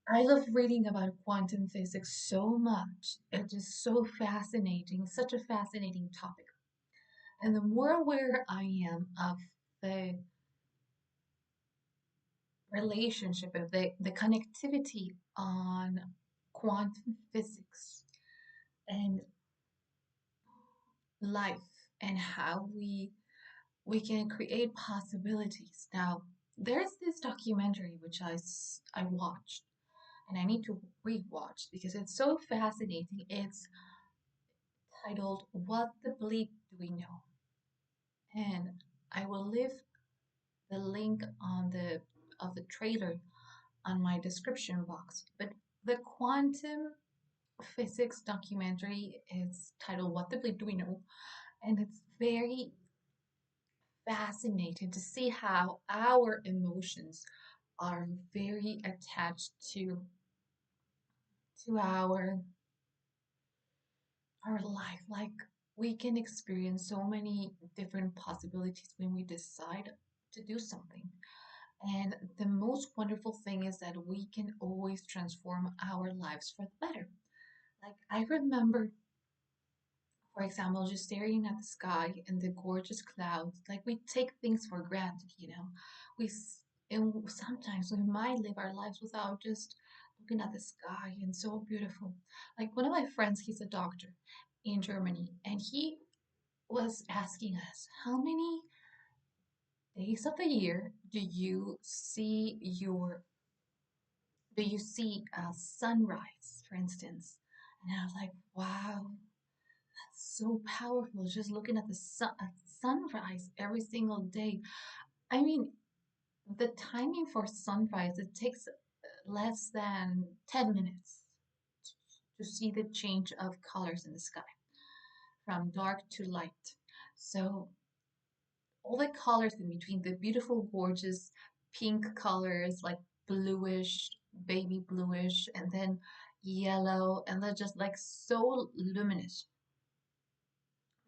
I love reading about quantum physics so much. It is so fascinating, such a fascinating topic. And the more aware I am of the relationship of the connectivity on quantum physics and life and how we can create possibilities. Now, there's this documentary which I watched and I need to rewatch because it's so fascinating. It's titled What the Bleep Do We Know? And I will leave the link on the of the trailer on my description box. But the quantum physics documentary is titled What the Bleep Do We Know? And it's very fascinating to see how our emotions are very attached to our life. Like we can experience so many different possibilities when we decide to do something. And the most wonderful thing is that we can always transform our lives for the better. Like I remember, for example, just staring at the sky and the gorgeous clouds. Like we take things for granted, you know. We and sometimes we might live our lives without just looking at the sky and so beautiful. Like one of my friends, he's a doctor in Germany, and he was asking us, how many days of the year do you see a sunrise, for instance? And I was like, wow, that's so powerful. Just looking at the sunrise every single day. I mean, the timing for sunrise, it takes less than 10 minutes to see the change of colors in the sky from dark to light. So all the colors in between, the beautiful, gorgeous pink colors, like bluish, baby bluish, and then yellow, and they're just like so luminous,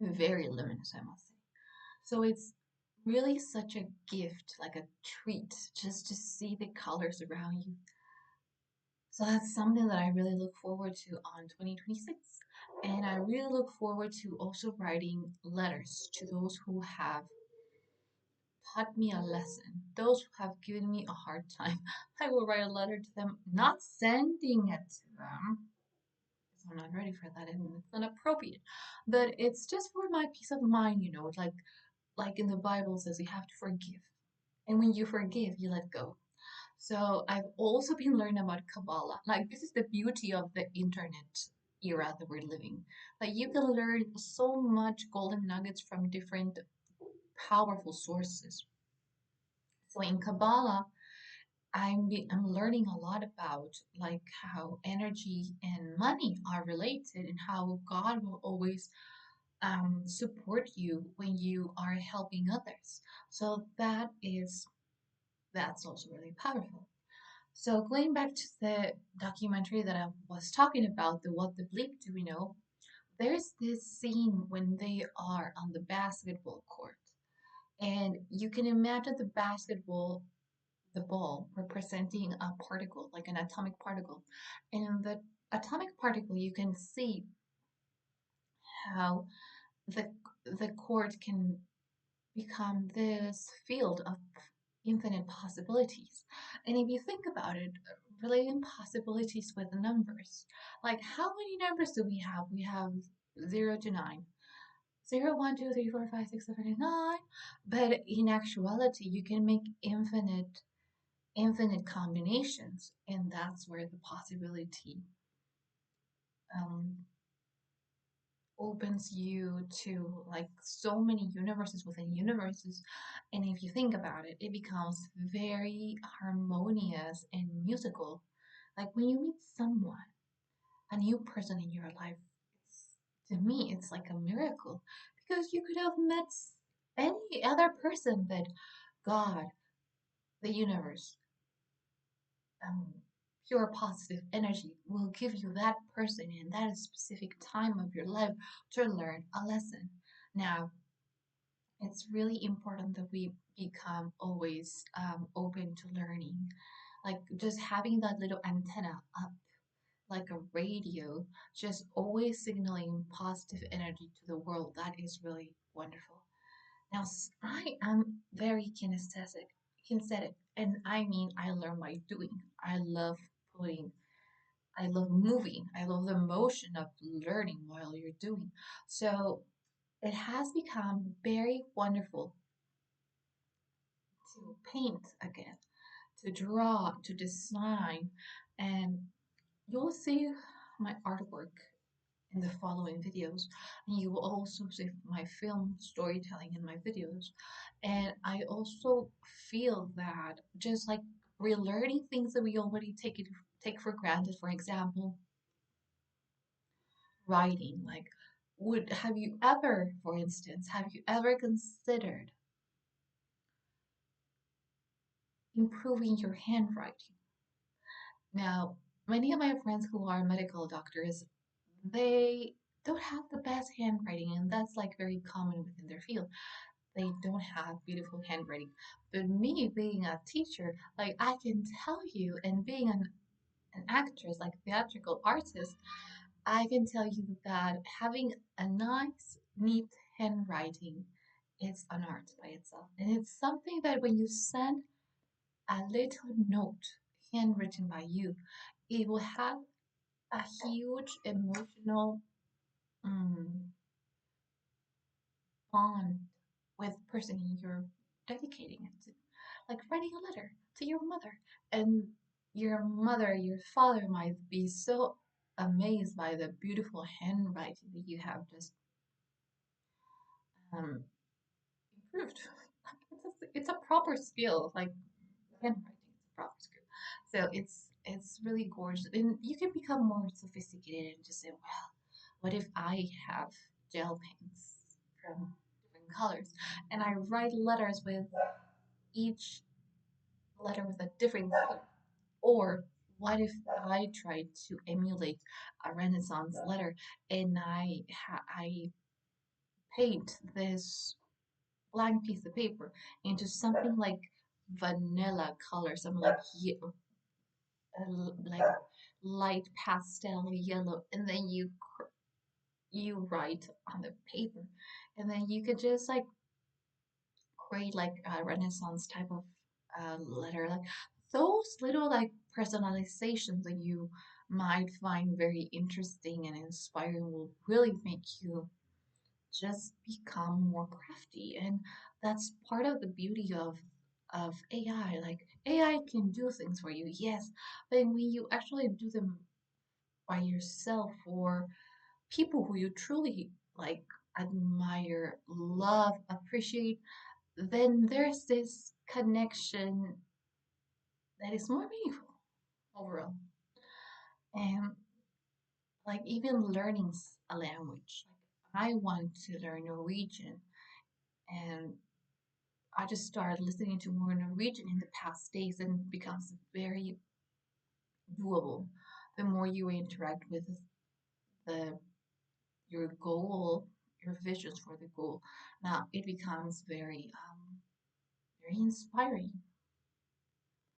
very luminous, I must say. So it's really such a gift, like a treat, just to see the colors around you. So that's something that I really look forward to on 2026. And I really look forward to also writing letters to those who have taught me a lesson. Those who have given me a hard time, I will write a letter to them, not sending it to them, because I'm not ready for that and it's not appropriate. But it's just for my peace of mind, you know, like in the Bible says, you have to forgive. And when you forgive, you let go. So I've also been learning about Kabbalah. Like this is the beauty of the internet era that we're living. Like you can learn so much golden nuggets from different powerful sources. So in Kabbalah, I'm learning a lot about like how energy and money are related and how God will always support you when you are helping others. So that's also really powerful. So going back to the documentary that I was talking about, the What the Bleep Do We Know? There's this scene when they are on the basketball court, and you can imagine the ball representing a particle, like an atomic particle. And in the atomic particle, you can see how the the court can become this field of infinite possibilities. And if you think about it, relating possibilities with numbers, like how many numbers do we have? We have 0 to 9. 0, 1, 2, 3, 4, 5, 6, 7, 8, 9. But in actuality, you can make infinite combinations, and that's where the possibility um, opens you to like so many universes within universes. And if you think about it, it becomes very harmonious and musical. Like when you meet someone, a new person in your life, to me, it's like a miracle because you could have met any other person, but God, the universe, um, pure positive energy will give you that person in that specific time of your life to learn a lesson. Now, it's really important that we become always open to learning. Like just having that little antenna up like a radio, just always signaling positive energy to the world. That is really wonderful. Now, I am very kinesthetic, and I mean, I learn by doing. I love putting, I love moving, I love the motion of learning while you're doing. So it has become very wonderful to paint again, to draw, to design, and you'll see my artwork in the following videos, and you will also see my film storytelling in my videos. And I also feel that just like relearning things that we already take for granted, for example, writing, like would have you ever, for instance, have you ever considered improving your handwriting? Now, many of my friends who are medical doctors, they don't have the best handwriting, and that's like very common within their field. They don't have beautiful handwriting. But me being a teacher, like I can tell you, and being an actress, like theatrical artist, I can tell you that having a nice, neat handwriting is an art by itself. And it's something that when you send a little note handwritten by you, it will have a huge emotional mm, bond with the person you're dedicating it to. Like writing a letter to your mother. And your mother, your father might be so amazed by the beautiful handwriting that you have just um, improved. It's a proper skill, like handwriting is a proper skill. So it's really gorgeous. And you can become more sophisticated and just say, well, what if I have gel paints from different colors and I write letters with each letter with a different color? Or what if I tried to emulate a Renaissance letter and I paint this blank piece of paper into something like vanilla color, something like like light pastel yellow, and then you write on the paper, and then you could just like create like a Renaissance type of letter, like those little like personalizations that you might find very interesting and inspiring will really make you just become more crafty. And that's part of the beauty of AI. Like AI can do things for you, yes, but when you actually do them by yourself or people who you truly like admire, love, appreciate, then there's this connection that is more meaningful overall. And like even learning a language, like I want to learn Norwegian, and I just started listening to more Norwegian in the past days, and it becomes very doable. The more you interact with the your goal, your visions for the goal, now it becomes very very inspiring.